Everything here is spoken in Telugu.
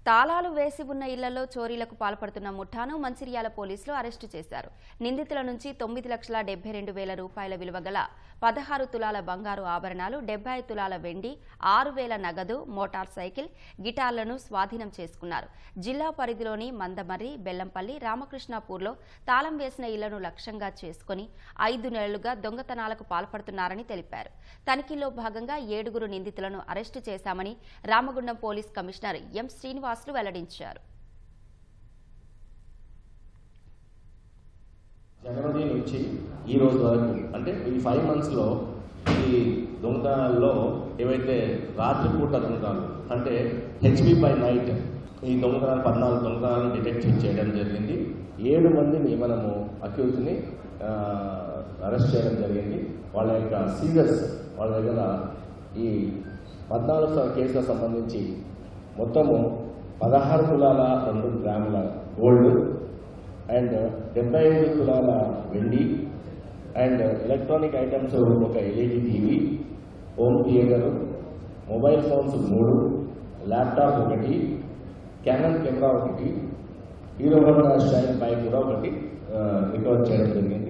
తాళాలు వేసి ఉన్న ఇళ్లలో చోరీలకు పాల్పడుతున్న ముఠాను మంచిర్యాల పోలీసులు అరెస్టు చేశారు. నిందితుల నుంచి 9,72,000 రూపాయల విలువ గల 16 తులాల బంగారు ఆభరణాలు, 70 తులాల వెండి, 6,000 నగదు, మోటార్ సైకిల్, గిటార్లను స్వాధీనం చేసుకున్నారు. జిల్లా పరిధిలోని మందమర్రి, బెల్లంపల్లి, రామకృష్ణాపూర్లో తాళం వేసిన ఇళ్లను లక్ష్యంగా చేసుకుని 5 నెలలుగా దొంగతనాలకు పాల్పడుతున్నారని తెలిపారు. తనిఖీల్లో భాగంగా 7 నిందితులను అరెస్టు చేశామని Ramagundam police commissioner M Srinivas వెల్లడించారు. జనవరి నుంచి ఈ రోజు వరకు అంటే ఈ 5 months లో ఈ దొంగతనాల్లో ఏవైతే రాత్రిపూట దొంగతనాలు అంటే హెచ్బి బై నైట్ ఈ దొంగతనాలు 14 దొంగతనాలను డిటెక్ట్ చేయడం జరిగింది. 7 మందిని మనము అక్యూజ్ని అరెస్ట్ చేయడం జరిగింది. వాళ్ళ యొక్క సీజర్స్ వాళ్ళ దగ్గర ఈ 14 కేసులకు సంబంధించి మొత్తము 16 తులాల 2 గ్రాముల గోల్డ్ అండ్ 75 తులాల వెండి అండ్ ఎలక్ట్రానిక్ ఐటమ్స్ ఒక LED TV, home theatre, mobile phones 3, laptop 1, canon camera 1, hero Honda shine bike కూడా 1 రికవర్ చేయడం జరిగింది.